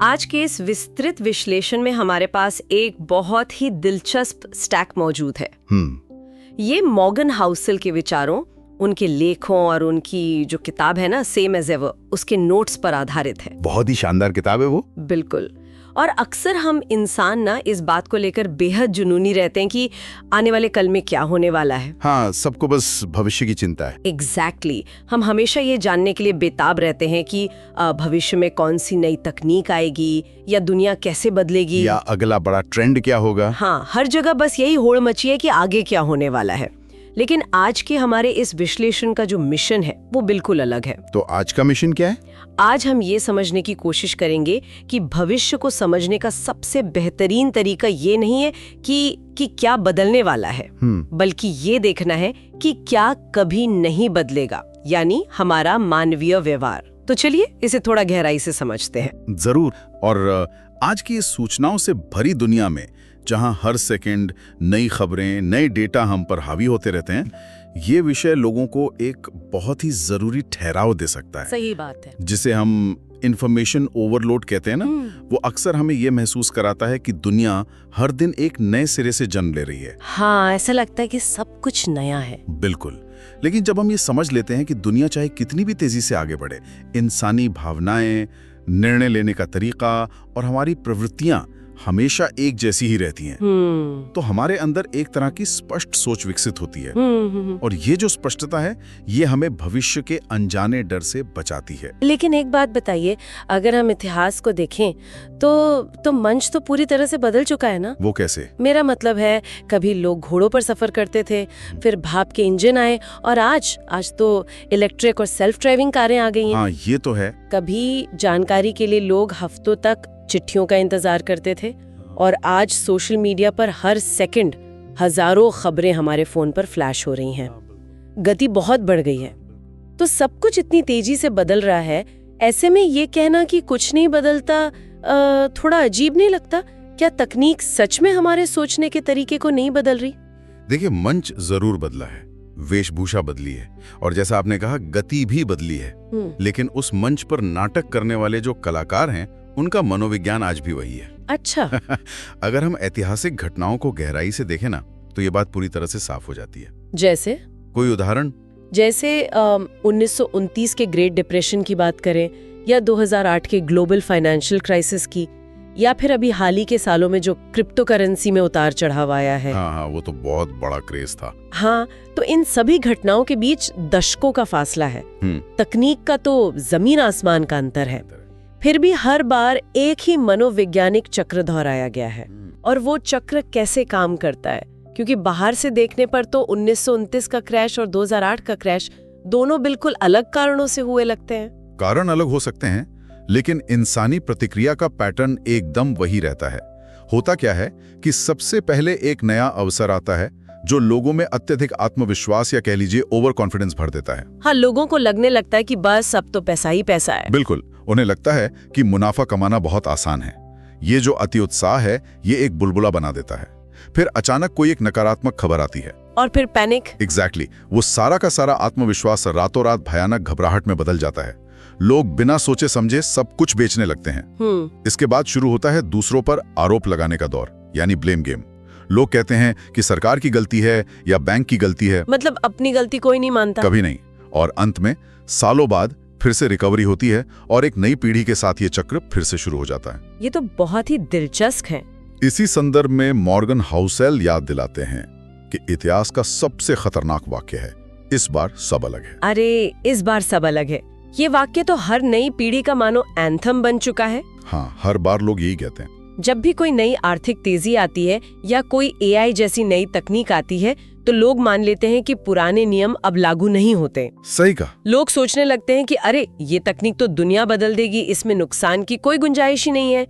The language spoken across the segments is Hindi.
आज के इस विस्तृत विश्लेषण में हमारे पास एक बहुत ही दिलचस्प स्टैक मौजूद है। ये मॉर्गन हाउसेल के विचारों, उनके लेखों और उनकी जो किताब है ना सेम एज एवर, उसके नोट्स पर आधारित है। बहुत ही शानदार किताब है वो। बिल्कुल। और अक्सर हम इंसान ना इस बात को लेकर बेहद जुनूनी रहते हैं कि आने वाले कल में क्या होने वाला है। हाँ, सबको बस भविष्य की चिंता है। एग्जैक्टली। हम हमेशा ये जानने के लिए बेताब रहते हैं कि भविष्य में कौन सी नई तकनीक आएगी या दुनिया कैसे बदलेगी या अगला बड़ा ट्रेंड क्या होगा। हाँ, हर जगह बस यही होड़ मची है कि आगे क्या होने वाला है। लेकिन आज के हमारे इस विश्लेषण का जो मिशन है वो बिल्कुल अलग है। तो आज का मिशन क्या है? आज हम ये समझने की कोशिश करेंगे कि भविष्य को समझने का सबसे बेहतरीन तरीका ये नहीं है कि क्या बदलने वाला है, बल्कि ये देखना है कि क्या कभी नहीं बदलेगा, यानी हमारा मानवीय व्यवहार। तो चलिए इसे थोड़ा गहराई से समझते हैं। जरूर। और आज की इस सूचनाओं से भरी दुनिया में, जहां हर सेकंड नई खबरें, नए डेटा हम पर हावी होते रहते हैं, ये विषय लोगों को एक बहुत ही जरूरी ठहराव दे सकता है। सही बात है। जिसे हम इंफॉर्मेशन ओवरलोड कहते हैं ना, वो अक्सर हमें ये महसूस कराता है कि दुनिया हर दिन एक नए सिरे से जन्म ले रही है। हाँ, ऐसा लगता है कि सब कुछ नया है। बिल्कुल। लेकिन जब हम ये समझ लेते हैं कि दुनिया चाहे कितनी भी तेजी से आगे बढ़े, इंसानी भावनाएं, निर्णय लेने का तरीका और हमारी प्रवृत्तियां हमेशा एक जैसी ही रहती हैं, तो हमारे अंदर एक तरह की स्पष्ट सोच विकसित होती है। और ये जो स्पष्टता है, ये हमें भविष्य के अनजाने डर से बचाती है। लेकिन एक बात बताइए, अगर हम इतिहास को देखें तो मंच तो पूरी तरह से बदल चुका है ना। वो कैसे? मेरा मतलब है, कभी लोग घोड़ों पर सफर करते थे, फिर भाप के इंजन आए, और आज तो इलेक्ट्रिक और सेल्फ ड्राइविंग कारें आ गई हैं। हाँ, ये तो है। कभी जानकारी के लिए लोग हफ्तों तक चिट्ठियों का इंतजार करते थे, और आज सोशल मीडिया पर हर सेकंड हजारों खबरें हमारे फोन पर फ्लैश हो रही हैं। गति बहुत बढ़ गई है। तो सब कुछ इतनी तेजी से बदल रहा है, ऐसे में ये कहना कि कुछ नहीं बदलता थोड़ा अजीब नहीं लगता? क्या तकनीक सच में हमारे सोचने के तरीके को नहीं बदल रही? देखिए, मंच जरूर बदला है, वेशभूषा बदली है, और जैसा आपने कहा, गति भी बदली है। लेकिन उस मंच पर नाटक करने वाले जो कलाकार हैं, उनका मनोविज्ञान आज भी वही है। अच्छा। अगर हम ऐतिहासिक घटनाओं को गहराई से देखें ना, तो ये बात पूरी तरह से साफ हो जाती है। जैसे? कोई उदाहरण? जैसे 1929 के ग्रेट डिप्रेशन की बात करें, या 2008 के ग्लोबल फाइनेंशियल क्राइसिस की, या फिर अभी हाल ही के सालों में जो क्रिप्टो करेंसी में उतार चढ़ाव आया है। हाँ, वो तो बहुत बड़ा क्रेज था। हाँ, तो इन सभी घटनाओं के बीच दशकों का फासला है। तकनीक का तो जमीन आसमान का अंतर है। फिर भी हर बार एक ही मनोवैज्ञानिक चक्र दोहराया गया है। और वो चक्र कैसे काम करता है? क्योंकि बाहर से देखने पर तो 1929 का क्रैश और 2008 का क्रैश दोनों बिल्कुल अलग कारणों से हुए लगते हैं। कारण अलग हो सकते हैं, लेकिन इंसानी प्रतिक्रिया का पैटर्न एकदम वही रहता है। होता क्या है कि सबसे पहले एक नया अवसर आता है जो लोगों में अत्यधिक आत्मविश्वास या कह लीजिए ओवर कॉन्फिडेंस भर देता है। हाँ, लोगों को लगने लगता है कि बस अब तो पैसा ही पैसा है। बिल्कुल। उन्हें लगता है कि मुनाफा कमाना बहुत आसान है। ये जो अति उत्साह है, ये एक बुलबुला बना देता है। फिर अचानक कोई एक नकारात्मक खबर आती है, और फिर पैनिक। एग्जैक्टली। वो सारा का सारा आत्मविश्वास रातों रात भयानक घबराहट में बदल जाता है। लोग बिना सोचे समझे सब कुछ बेचने लगते हैं। इसके बाद शुरू होता है दूसरों पर आरोप लगाने का दौर, यानी ब्लेम गेम। लोग कहते हैं कि सरकार की गलती है या बैंक की गलती है। मतलब अपनी गलती कोई नहीं मानता। कभी नहीं। और अंत में सालों बाद फिर से रिकवरी होती है, और एक नई पीढ़ी के साथ ये चक्र फिर से शुरू हो जाता है। ये तो बहुत ही दिलचस्प है। इसी संदर्भ में मॉर्गन हाउसेल याद दिलाते हैं कि इतिहास का सबसे खतरनाक वाक्य है, इस बार सब अलग है। अरे, इस बार सब अलग है। ये वाक्य तो हर नई पीढ़ी का मानो एंथम बन चुका है। हाँ, हर बार लोग यही कहते हैं। जब भी कोई नई आर्थिक तेजी आती है या कोई एआई जैसी नई तकनीक आती है, तो लोग मान लेते हैं कि पुराने नियम अब लागू नहीं होते। सही कहा। लोग सोचने लगते हैं कि अरे, ये तकनीक तो दुनिया बदल देगी, इसमें नुकसान की कोई गुंजाइश ही नहीं है।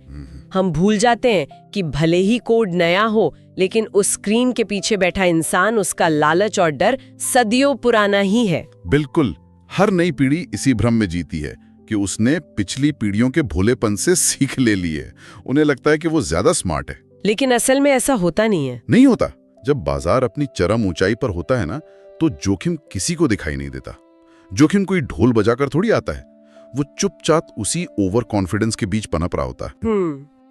हम भूल जाते हैं कि भले ही कोड नया हो, लेकिन उस स्क्रीन के पीछे बैठा इंसान, उसका लालच और डर सदियों पुराना ही है। बिल्कुल। हर नई पीढ़ी इसी भ्रम में जीती है कि उसने पिछली पीढ़ियों के भोलेपन से सीख ले ली है। उन्हें लगता है कि वो ज्यादा स्मार्ट है। लेकिन असल में ऐसा होता नहीं है। नहीं होता। जब बाजार अपनी चरम ऊंचाई पर होता है ना, तो जोखिम किसी को दिखाई नहीं देता। जोखिम कोई ढोल बजाकर थोड़ी आता है। वो चुपचाप उसी ओवर कॉन्फिडेंस के बीच पनप रहा होता है।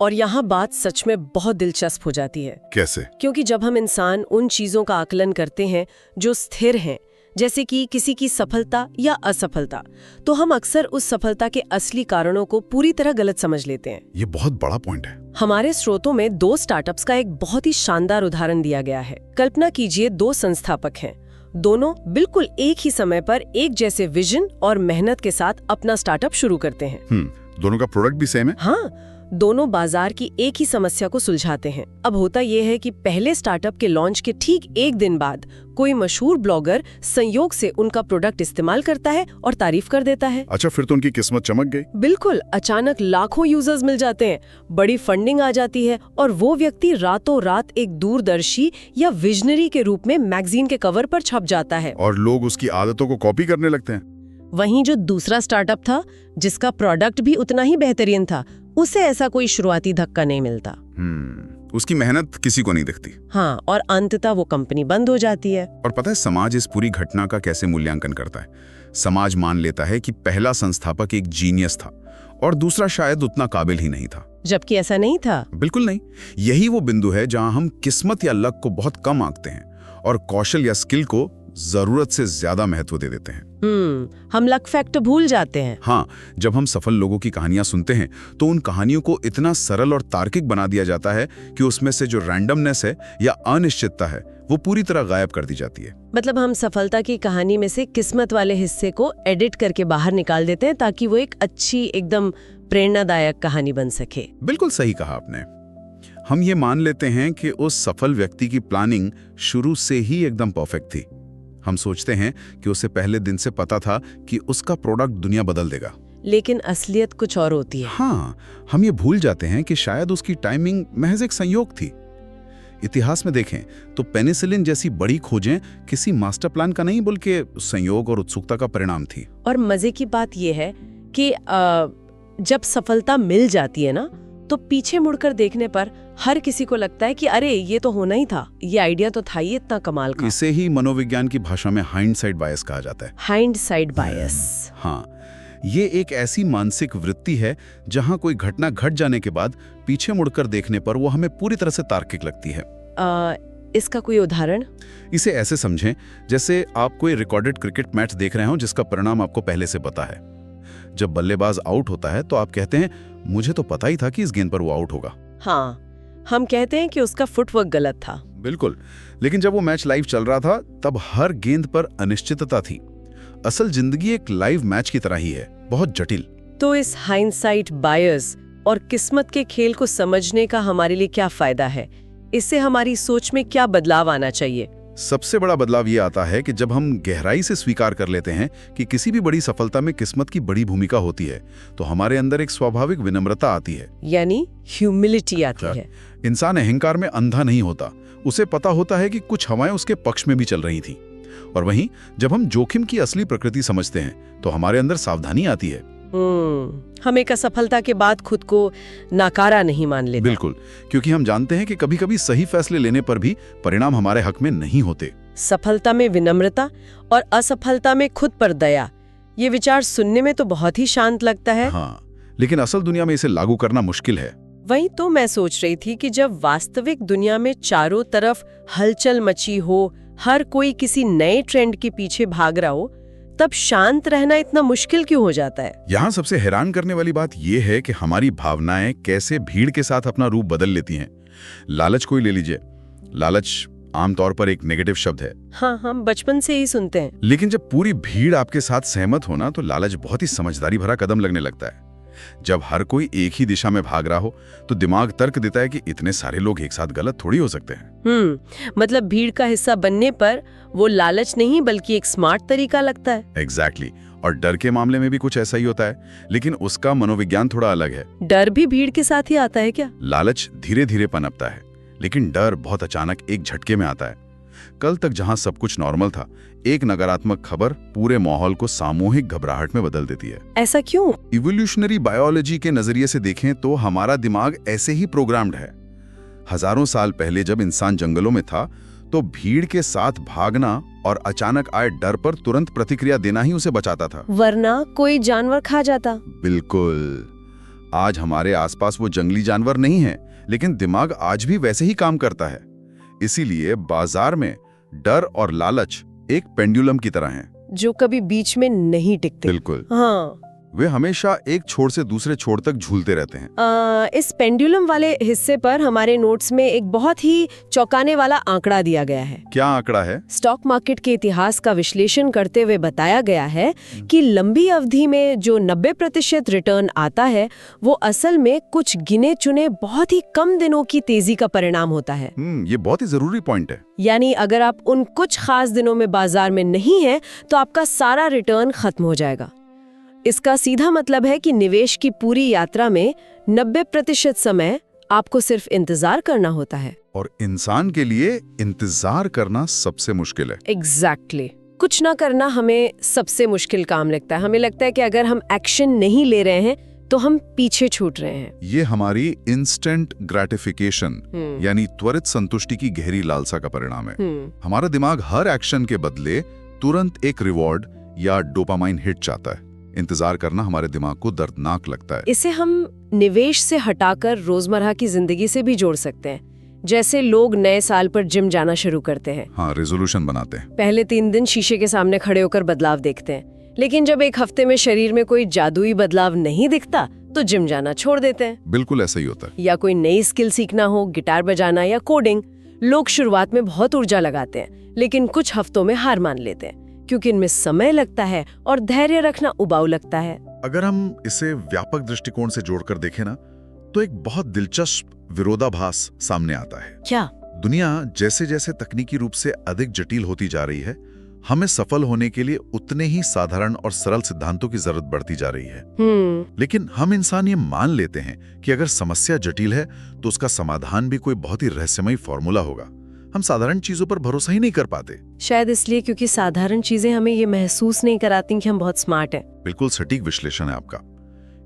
और यहाँ बात सच में बहुत दिलचस्प हो जाती है। कैसे? क्योंकि जब हम इंसान उन चीजों का आकलन करते हैं जो स्थिर हैं, जैसे कि किसी की सफलता या असफलता, तो हम अक्सर उस सफलता के असली कारणों को पूरी तरह गलत समझ लेते हैं। ये बहुत बड़ा पॉइंट है। हमारे स्रोतों में 2 स्टार्टअप्स का एक बहुत ही शानदार उदाहरण दिया गया है। कल्पना कीजिए 2 संस्थापक हैं, दोनों बिल्कुल एक ही समय पर एक जैसे विजन और मेहनत के साथ अपना स्टार्टअप शुरू करते हैं। दोनों का प्रोडक्ट भी सेम है। हाँ, दोनों बाजार की एक ही समस्या को सुलझाते हैं। अब होता यह है कि पहले स्टार्टअप के लॉन्च के ठीक एक दिन बाद कोई मशहूर ब्लॉगर संयोग से उनका प्रोडक्ट इस्तेमाल करता है और तारीफ कर देता है। अच्छा, फिर तो उनकी किस्मत चमक गई। बिल्कुल, अचानक लाखों यूजर्स मिल जाते हैं, बड़ी फंडिंग आ जाती है और वो व्यक्ति रातों रात एक दूरदर्शी या विजनरी के रूप में मैगजीन के कवर पर छप जाता है। और लोग उसकी आदतों को कॉपी करने लगते हैं। वहीं जो दूसरा स्टार्टअप था, जिसका प्रोडक्ट भी उतना ही बेहतरीन था, उसे ऐसा कोई शुरुआती धक्का नहीं मिलता। उसकी मेहनत किसी को नहीं दिखती। हाँ, और अंततः वो कंपनी बंद हो जाती है। और पता है समाज इस पूरी घटना का कैसे मूल्यांकन करता है? समाज मान लेता है कि पहला संस्थापक एक जीनियस था और दूसरा शायद उतना काबिल ही नहीं था। जबकि ऐसा नहीं था। बिल्कुल नहीं। यही वो बिंदु है जहां हम किस्मत या लक को बहुत कम आंकते हैं और कौशल या स्किल को जरूरत से ज्यादा महत्व दे देते हैं। हम लक फैक्टर भूल जाते हैं। हाँ, जब हम सफल लोगों की कहानियां सुनते हैं तो उन कहानियों को इतना सरल और तार्किक बना दिया जाता है कि उसमें से जो रैंडमनेस है या अनिश्चितता है वो पूरी तरह गायब कर दी जाती है। मतलब हम सफलता की कहानी में से किस्मत वाले हिस्से को एडिट करके बाहर निकाल देते हैं ताकि वो एक अच्छी, एकदम प्रेरणादायक कहानी बन सके। बिल्कुल सही कहा आपने। हम ये मान लेते हैं कि उस सफल व्यक्ति की प्लानिंग शुरू से ही एकदम परफेक्ट थी। हम सोचते हैं कि उसे पहले दिन से पता था कि उसका प्रोडक्ट दुनिया बदल देगा। लेकिन असलियत कुछ और होती है। हाँ, हम ये भूल जाते हैं कि शायद उसकी टाइमिंग महज एक संयोग थी। इतिहास में देखें तो पेनिसिलिन जैसी बड़ी खोजें किसी मास्टर प्लान का नहीं बल्कि संयोग और उत्सुकता का परिणाम थी। और मजे की बात यह है कि जब सफलता मिल जाती है ना, तो पीछे मुड़कर देखने पर हर किसी को लगता है कि अरे ये तो होना ही था, ये आइडिया तो था ही इतना कमाल का। इसे ही मनोविज्ञान की भाषा में हाइंडसाइट बायस कहा जाता है। हाइंडसाइट बायस। हाँ, ये एक ऐसी मानसिक वृत्ति है जहां कोई घटना घट जाने के बाद पीछे मुड़कर देखने पर वो हमें पूरी तरह से तार्किक लगती है। इसका कोई उदाहरण? इसे ऐसे समझें जैसे आप कोई रिकॉर्डेड क्रिकेट मैच देख रहे हो जिसका परिणाम आपको पहले से पता है। जब बल्लेबाज आउट होता है तो आप कहते हैं मुझे तो पता ही था कि इस गेंद पर वो आउट होगा। हाँ, हम कहते हैं कि उसका फुटवर्क गलत था। बिल्कुल, लेकिन जब वो मैच लाइव चल रहा था तब हर गेंद पर अनिश्चितता थी। असल जिंदगी एक लाइव मैच की तरह ही है, बहुत जटिल। तो इस हाइंडसाइट बायस और किस्मत के खेल को समझने का हमारे लिए क्या फायदा है? इससे हमारी सोच में क्या बदलाव आना चाहिए? सबसे बड़ा बदलाव ये आता है कि जब हम गहराई से स्वीकार कर लेते हैं कि किसी भी बड़ी सफलता में किस्मत की बड़ी भूमिका होती है, तो हमारे अंदर एक स्वाभाविक विनम्रता आती है, यानी ह्यूमिलिटी आती है। इंसान अहंकार में अंधा नहीं होता, उसे पता होता है कि कुछ हवाएं उसके पक्ष में भी चल रही थी। और वहीं जब हम जोखिम की असली प्रकृति समझते हैं तो हमारे अंदर सावधानी आती है। हम एक असफलता के बाद खुद को नाकारा नहीं मान लेते। बिल्कुल, क्योंकि हम जानते हैं कि कभी-कभी सही फैसले लेने पर भी परिणाम हमारे हक में नहीं होते। सफलता में विनम्रता और असफलता में खुद पर दया, ये विचार सुनने में तो बहुत ही शांत लगता है। हाँ, लेकिन असल दुनिया में इसे लागू करना मुश्किल है। वही तो मैं सोच रही थी कि जब वास्तविक दुनिया में चारों तरफ हलचल मची हो, हर कोई किसी नए ट्रेंड के पीछे भाग रहा हो, तब शांत रहना इतना मुश्किल क्यों हो जाता है? यहाँ सबसे हैरान करने वाली बात यह है कि हमारी भावनाएं कैसे भीड़ के साथ अपना रूप बदल लेती हैं। लालच को ही ले लीजिए। लालच आमतौर पर एक नेगेटिव शब्द है। हाँ, हम बचपन से ही सुनते हैं। लेकिन जब पूरी भीड़ आपके साथ सहमत होना तो लालच बहुत ही समझदारी भरा कदम लगने लगता है। जब हर कोई एक ही दिशा में भाग रहा हो तो दिमाग तर्क देता है कि इतने सारे लोग एक साथ गलत थोड़ी हो सकते हैं। मतलब भीड़ का हिस्सा बनने पर वो लालच नहीं बल्कि एक स्मार्ट तरीका लगता है। एग्जैक्टली। और डर के मामले में भी कुछ ऐसा ही होता है, लेकिन उसका मनोविज्ञान थोड़ा अलग है। डर भी भीड़ के साथ ही आता है क्या? लालच धीरे धीरे पनपता है, लेकिन डर बहुत अचानक एक झटके में आता है। कल तक जहां सब कुछ नॉर्मल था, एक नकारात्मक खबर पूरे माहौल को सामूहिक घबराहट में बदल देती है। ऐसा क्यों? इवोल्यूशनरी बायोलॉजी के नजरिए से देखें तो हमारा दिमाग ऐसे ही प्रोग्राम्ड है। हजारों साल पहले जब इंसान जंगलों में था तो भीड़ के साथ भागना और अचानक आए डर पर तुरंत प्रतिक्रिया देना ही उसे बचाता था। वरना कोई जानवर खा जाता। बिल्कुल। आज हमारे आसपास वो जंगली जानवर नहीं है, लेकिन दिमाग आज भी वैसे ही काम करता है। इसीलिए बाजार में डर और लालच एक पेंडुलम की तरह हैं, जो कभी बीच में नहीं टिकते। बिल्कुल। हाँ। वे हमेशा एक छोर से दूसरे छोर तक झूलते रहते हैं। इस पेंडुलम वाले हिस्से पर हमारे नोट्स में एक बहुत ही चौंकाने वाला आंकड़ा दिया गया है। क्या आंकड़ा है? स्टॉक मार्केट के इतिहास का विश्लेषण करते हुए बताया गया है कि लंबी अवधि में जो 90% रिटर्न आता है वो असल में कुछ गिने चुने बहुत ही कम दिनों की तेजी का परिणाम होता है। ये बहुत ही जरूरी पॉइंट है। यानी अगर आप उन कुछ खास दिनों में बाजार में नहीं हैं, तो आपका सारा रिटर्न खत्म हो जाएगा। इसका सीधा मतलब है कि निवेश की पूरी यात्रा में 90% समय आपको सिर्फ इंतजार करना होता है। और इंसान के लिए इंतजार करना सबसे मुश्किल है। एग्जैक्टली। कुछ ना करना हमें सबसे मुश्किल काम लगता है। हमें लगता है कि अगर हम एक्शन नहीं ले रहे हैं तो हम पीछे छूट रहे हैं। ये हमारी इंस्टेंट ग्रेटिफिकेशन यानी त्वरित संतुष्टि की गहरी लालसा का परिणाम है। हमारा दिमाग हर एक्शन के बदले तुरंत एक रिवॉर्ड या डोपामाइन हिट चाहता है। इंतजार करना हमारे दिमाग को दर्दनाक लगता है। इसे हम निवेश से हटाकर रोजमर्रा की जिंदगी से भी जोड़ सकते हैं। जैसे लोग नए साल पर जिम जाना शुरू करते हैं। हाँ, रेजोल्यूशन बनाते हैं। पहले 3 दिन शीशे के सामने खड़े होकर बदलाव देखते हैं, लेकिन जब एक हफ्ते में शरीर में कोई जादुई बदलाव नहीं दिखता तो जिम जाना छोड़ देते हैं। बिल्कुल ऐसा ही होता है। या कोई नई स्किल सीखना हो, गिटार बजाना या कोडिंग, लोग शुरुआत में बहुत ऊर्जा लगाते हैं, लेकिन कुछ हफ्तों में हार मान लेते हैं क्योंकि इनमें समय लगता है और धैर्य रखना उबाऊ लगता है। अगर हम इसे व्यापक दृष्टिकोण से जोड़कर देखें ना, तो एक बहुत दिलचस्प विरोधाभास सामने आता है। क्या? दुनिया जैसे जैसे तकनीकी रूप से अधिक जटिल होती जा रही है, हमें सफल होने के लिए उतने ही साधारण और सरल सिद्धांतों की जरूरत बढ़ती जा रही है। लेकिन हम इंसान ये मान लेते हैं कि अगर समस्या जटिल है तो उसका समाधान भी कोई बहुत ही रहस्यमयी फॉर्मूला होगा। हम साधारण चीजों पर भरोसा ही नहीं कर पाते। शायद इसलिए क्योंकि साधारण चीजें हमें ये महसूस नहीं कराती कि हम बहुत स्मार्ट हैं। बिल्कुल सटीक विश्लेषण है आपका।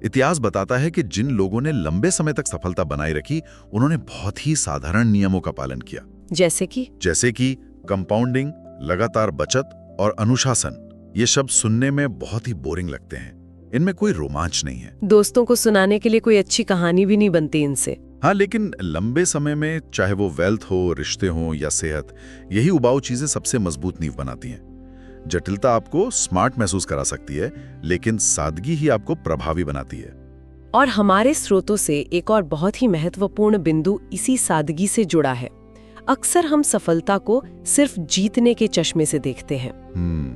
इतिहास बताता है कि जिन लोगों ने लंबे समय तक सफलता बनाए रखी, उन्होंने बहुत ही साधारण नियमों का पालन किया। जैसे कि कंपाउंडिंग, लगातार बचत और अनुशासन। ये शब्द सुनने में बहुत ही बोरिंग लगते हैं, इनमें कोई रोमांच नहीं है। दोस्तों को सुनाने के लिए कोई अच्छी कहानी भी नहीं बनती इनसे। हाँ, लेकिन लंबे समय में चाहे वो वेल्थ हो, रिश्ते हो या सेहत, यही उबाऊ चीजें सबसे मजबूत नींव बनाती हैं। जटिलता आपको स्मार्ट महसूस करा सकती है, लेकिन सादगी ही आपको प्रभावी बनाती है। और हमारे स्रोतों से एक और बहुत ही महत्वपूर्ण बिंदु इसी सादगी से जुड़ा है। अक्सर हम सफलता को सिर्फ जीतने के चश्मे से देखते हैं,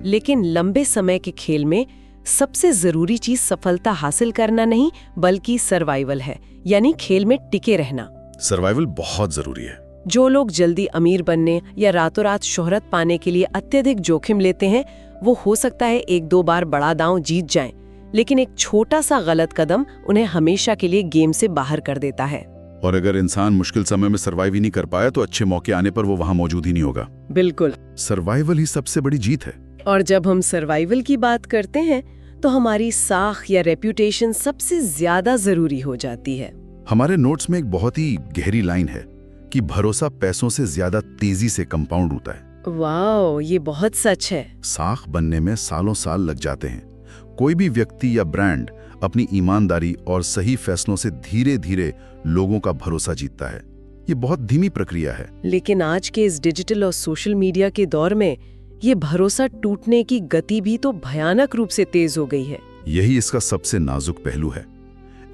लेकिन लंबे समय के खेल में सबसे जरूरी चीज सफलता हासिल करना नहीं बल्कि सर्वाइवल है, यानी खेल में टिके रहना। सर्वाइवल बहुत जरूरी है। जो लोग जल्दी अमीर बनने या रातों रात शोहरत पाने के लिए अत्यधिक जोखिम लेते हैं, वो हो सकता है 1-2 बार बड़ा दांव जीत जाएं, लेकिन एक छोटा सा गलत कदम उन्हें हमेशा के लिए गेम से बाहर कर देता है। और अगर इंसान मुश्किल समय में सर्वाइव ही नहीं कर पाया तो अच्छे मौके आने पर वो वहां मौजूद ही नहीं होगा। बिल्कुल, सर्वाइवल ही सबसे बड़ी जीत है। और जब हम सर्वाइवल की बात करते हैं तो हमारी साख या रेप्यूटेशन सबसे ज्यादा जरूरी हो जाती है। हमारे नोट्स में एक बहुत ही गहरी लाइन है कि भरोसा पैसों से ज्यादा तेजी से कंपाउंड होता है। वाह, ये बहुत सच है। साख बनने में सालों साल लग जाते हैं। कोई भी व्यक्ति या ब्रांड अपनी ईमानदारी और सही फैसलों से धीरे धीरे लोगों का भरोसा जीतता है। ये बहुत धीमी प्रक्रिया है। लेकिन आज के इस डिजिटल और सोशल मीडिया के दौर में ये भरोसा टूटने की गति भी तो भयानक रूप से तेज हो गई है। यही इसका सबसे नाजुक पहलू है।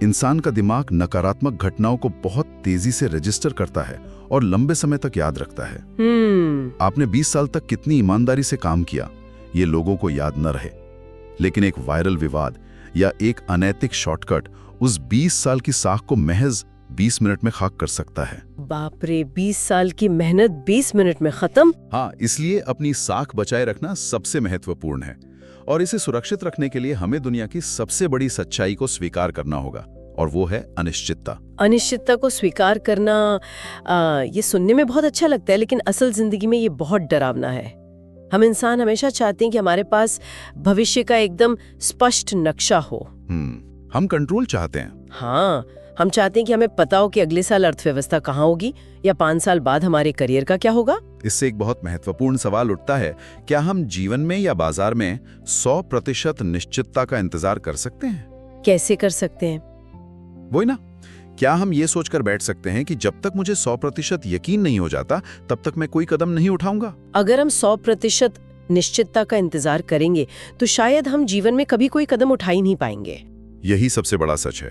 इंसान का दिमाग नकारात्मक घटनाओं को बहुत तेजी से रजिस्टर करता है और लंबे समय तक याद रखता है। आपने 20 साल तक कितनी ईमानदारी से काम किया, ये लोगों को याद न रहे, लेकिन एक वायरल विवाद या एक अनैतिक शॉर्टकट उस 20 साल की साख को महज 20 मिनट में खाक कर सकता है। बाप रे, 20 साल की मेहनत 20 मिनट में खत्म। हाँ, इसलिए अपनी साख बचाए रखना सबसे महत्वपूर्ण है और इसे सुरक्षित रखने के लिए हमें दुनिया की सबसे बड़ी सच्चाई को स्वीकार करना होगा, और वो है अनिश्चितता। अनिश्चितता को स्वीकार करना, ये सुनने में बहुत अच्छा लगता है, लेकिन असल जिंदगी में ये बहुत डरावना है। हम इंसान हमेशा चाहते हैं कि हमारे पास भविष्य का एकदम स्पष्ट नक्शा हो। हम कंट्रोल चाहते हैं। हाँ, हम चाहते हैं कि हमें पता हो कि अगले साल अर्थव्यवस्था कहाँ होगी या 5 साल बाद हमारे करियर का क्या होगा। इससे एक बहुत महत्वपूर्ण सवाल उठता है, क्या हम जीवन में या बाजार में 100% निश्चितता का इंतजार कर सकते हैं? कैसे कर सकते हैं? वही ना, क्या हम ये सोचकर बैठ सकते हैं कि जब तक मुझे 100% यकीन नहीं हो जाता तब तक मैं कोई कदम नहीं उठाऊंगा? अगर हम 100% निश्चितता का इंतजार करेंगे तो शायद हम जीवन में कभी कोई कदम उठा ही नहीं पाएंगे। यही सबसे बड़ा सच है।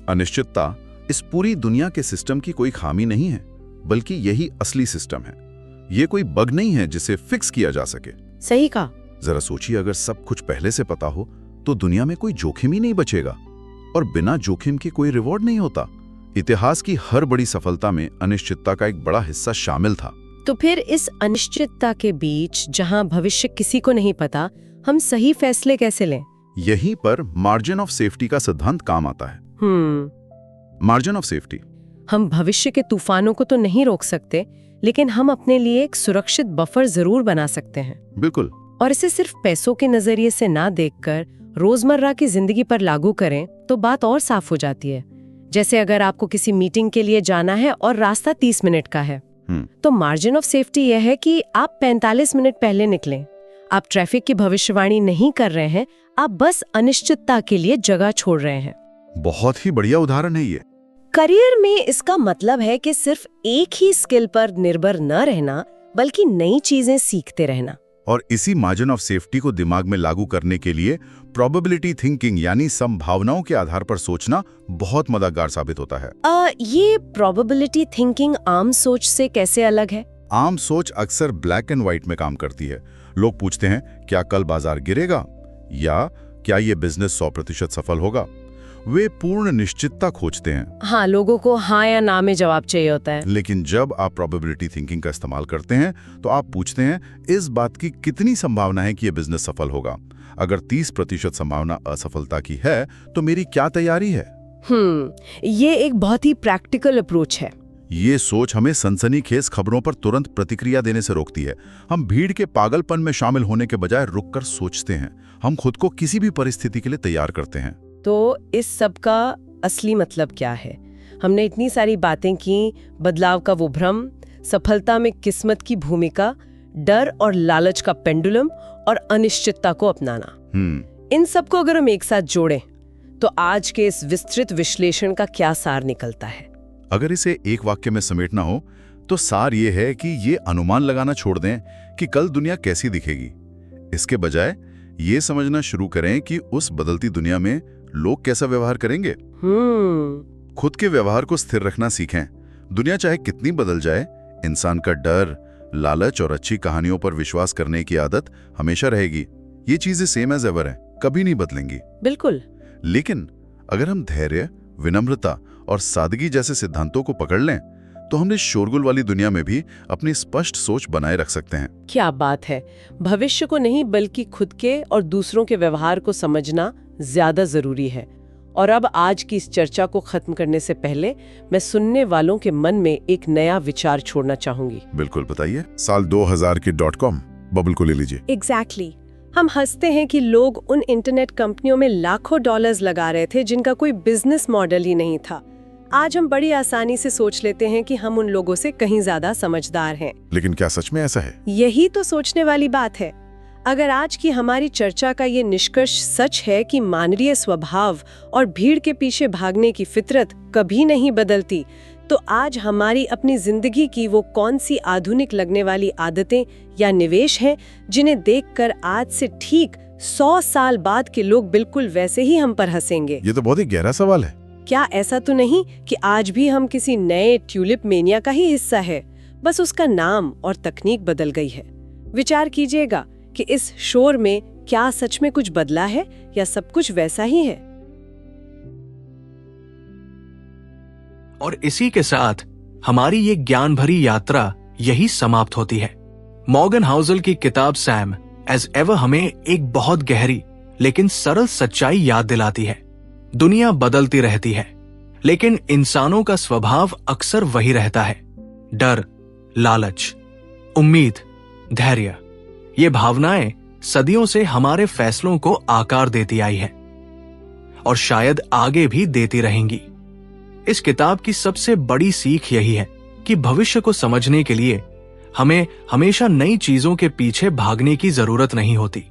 अनिश्चितता इस पूरी दुनिया के सिस्टम की कोई खामी नहीं है, बल्कि यही असली सिस्टम है। ये कोई बग नहीं है जिसे फिक्स किया जा सके। सही कहा। जरा सोचिए, अगर सब कुछ पहले से पता हो तो दुनिया में कोई जोखिम ही नहीं बचेगा, और बिना जोखिम के कोई रिवॉर्ड नहीं होता। इतिहास की हर बड़ी सफलता में अनिश्चितता का एक बड़ा हिस्सा शामिल था। तो फिर इस अनिश्चितता के बीच, जहां भविष्य किसी को नहीं पता, हम सही फैसले कैसे लें? यहीं पर मार्जिन ऑफ सेफ्टी का सिद्धांत काम आता है। Margin of safety. हम भविष्य के तूफानों को तो नहीं रोक सकते, लेकिन हम अपने लिए एक सुरक्षित बफर जरूर बना सकते हैं। बिल्कुल। और इसे सिर्फ पैसों के नजरिए से ना देखकर रोजमर्रा की जिंदगी पर लागू करें तो बात और साफ हो जाती है। जैसे अगर आपको किसी मीटिंग के लिए जाना है और रास्ता 30 मिनट का है, तो मार्जिन ऑफ सेफ्टी यह है कि आप 45 मिनट पहले निकलें। आप ट्रैफिक की भविष्यवाणी नहीं कर रहे हैं, आप बस अनिश्चितता के लिए जगह छोड़ रहे हैं। बहुत ही बढ़िया उदाहरण है ये। करियर में इसका मतलब है कि सिर्फ एक ही स्किल पर निर्भर न रहना, बल्कि नई चीजें सीखते रहना। और इसी मार्जिन ऑफ सेफ्टी को दिमाग में लागू करने के लिए प्रोबेबिलिटी थिंकिंग यानी संभावनाओं के आधार पर सोचना बहुत मददगार साबित होता है। ये प्रोबेबिलिटी थिंकिंग आम सोच से कैसे अलग है? आम सोच अक्सर ब्लैक एंड व्हाइट में काम करती है। लोग पूछते हैं, क्या कल बाजार गिरेगा, या क्या ये बिजनेस 100% सफल होगा। वे पूर्ण निश्चितता खोजते हैं। हाँ, लोगों को हाँ या ना में जवाब चाहिए होता है। लेकिन जब आप प्रोबेबिलिटी थिंकिंग का इस्तेमाल करते हैं तो आप पूछते हैं, इस बात की कितनी संभावना है कि यह बिजनेस सफल होगा? अगर 30% संभावना असफलता की है तो मेरी क्या तैयारी है? ये एक बहुत ही प्रैक्टिकल अप्रोच है। ये सोच हमें सनसनीखेज खबरों पर तुरंत प्रतिक्रिया देने से रोकती है। हम भीड़ के पागलपन में शामिल होने के बजाय रुककर सोचते हैं। हम खुद को किसी भी परिस्थिति के लिए तैयार करते हैं। तो इस सब का असली मतलब क्या है? हमने इतनी सारी बातें की, बदलाव का वो भ्रम, सफलता में किस्मत की भूमिका, डर और लालच का पेंडुलम और अनिश्चितता को अपनाना। इन सब को अगर हम एक साथ जोड़ें तो आज के इस विस्तृत विश्लेषण का क्या सार निकलता है? अगर इसे एक वाक्य में समेटना हो तो सार ये है कि ये अनुमान लगाना छोड़ दें कि कल दुनिया कैसी दिखेगी। इसके बजाय ये समझना शुरू करें कि उस बदलती दुनिया में लोग कैसा व्यवहार करेंगे। खुद के व्यवहार को स्थिर रखना सीखें। दुनिया चाहे कितनी बदल जाए, इंसान का डर, लालच और अच्छी कहानियों पर विश्वास करने की आदत हमेशा रहेगी। ये चीजें सेम एज एवर हैं, कभी नहीं बदलेंगी। बिल्कुल। लेकिन अगर हम धैर्य, विनम्रता और सादगी जैसे सिद्धांतों को पकड़ लें तो हम इस शोरगुल वाली दुनिया में भी अपनी स्पष्ट सोच बनाए रख सकते हैं। क्या बात है! भविष्य को नहीं बल्कि खुद के और दूसरों के व्यवहार को समझना ज्यादा जरूरी है। और अब आज की इस चर्चा को खत्म करने से पहले मैं सुनने वालों के मन में एक नया विचार छोड़ना चाहूंगी। बिल्कुल, बताइए। साल 2000 की .com बबल को ले लीजिए। एग्जैक्टली। हम हंसते हैं कि लोग उन इंटरनेट कंपनियों में लाखों डॉलर्स लगा रहे थे जिनका कोई बिजनेस मॉडल ही नहीं था। आज हम बड़ी आसानी से सोच लेते हैं कि हम उन लोगों से कहीं ज्यादा समझदार हैं। लेकिन क्या सच में ऐसा है? यही तो सोचने वाली बात है। अगर आज की हमारी चर्चा का ये निष्कर्ष सच है कि मानवीय स्वभाव और भीड़ के पीछे भागने की फितरत कभी नहीं बदलती, तो आज हमारी अपनी जिंदगी की वो कौन सी आधुनिक लगने वाली आदतें या निवेश हैं जिन्हें देखकर आज से ठीक 100 साल बाद के लोग बिल्कुल वैसे ही हम पर हंसेंगे? ये तो बहुत ही गहरा सवाल है। क्या ऐसा तो नहीं कि आज भी हम किसी नए ट्यूलिप मेनिया का ही हिस्सा है, बस उसका नाम और तकनीक बदल गई है? विचार कीजिएगा कि इस शोर में क्या सच में कुछ बदला है या सब कुछ वैसा ही है? और इसी के साथ हमारी ये ज्ञान भरी यात्रा यही समाप्त होती है। मॉर्गन हाउसल की किताब सैम एज एवर हमें एक बहुत गहरी लेकिन सरल सच्चाई याद दिलाती है। दुनिया बदलती रहती है, लेकिन इंसानों का स्वभाव अक्सर वही रहता है। डर, लालच, उम्मीद, धैर्य, ये भावनाएं सदियों से हमारे फैसलों को आकार देती आई है और शायद आगे भी देती रहेंगी। इस किताब की सबसे बड़ी सीख यही है कि भविष्य को समझने के लिए हमें हमेशा नई चीजों के पीछे भागने की जरूरत नहीं होती।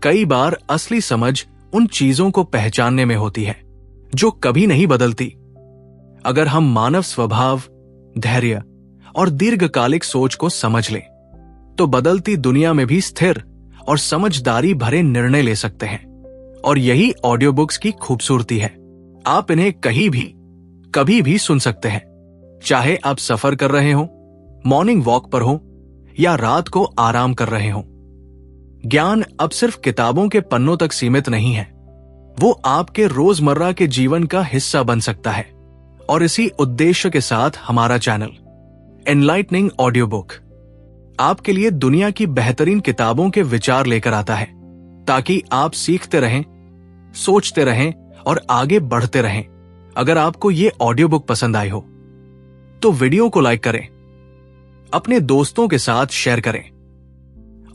कई बार असली समझ उन चीजों को पहचानने में होती है जो कभी नहीं बदलती। अगर हम मानव स्वभाव, धैर्य और दीर्घकालिक सोच को समझ लें तो बदलती दुनिया में भी स्थिर और समझदारी भरे निर्णय ले सकते हैं। और यही ऑडियो बुक्स की खूबसूरती है। आप इन्हें कहीं भी कभी भी सुन सकते हैं, चाहे आप सफर कर रहे हो, मॉर्निंग वॉक पर हो या रात को आराम कर रहे हो। ज्ञान अब सिर्फ किताबों के पन्नों तक सीमित नहीं है, वो आपके रोजमर्रा के जीवन का हिस्सा बन सकता है। और इसी उद्देश्य के साथ हमारा चैनल एनलाइटनिंग ऑडियो बुक आपके लिए दुनिया की बेहतरीन किताबों के विचार लेकर आता है, ताकि आप सीखते रहें, सोचते रहें और आगे बढ़ते रहें। अगर आपको ये ऑडियो बुक पसंद आई हो तो वीडियो को लाइक करें, अपने दोस्तों के साथ शेयर करें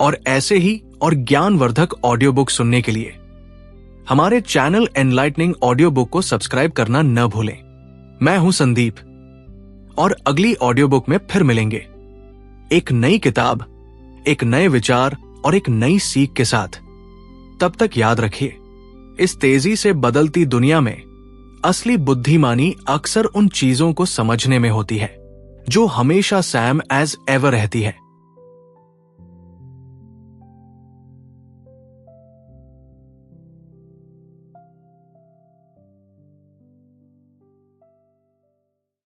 और ऐसे ही और ज्ञानवर्धक ऑडियो बुक सुनने के लिए हमारे चैनल एनलाइटनिंग ऑडियो बुक को सब्सक्राइब करना न भूलें। मैं हूं संदीप और अगली ऑडियो बुक में फिर मिलेंगे, एक नई किताब, एक नए विचार और एक नई सीख के साथ। तब तक याद रखिए, इस तेजी से बदलती दुनिया में असली बुद्धिमानी अक्सर उन चीजों को समझने में होती है जो हमेशा सैम एज एवर रहती है।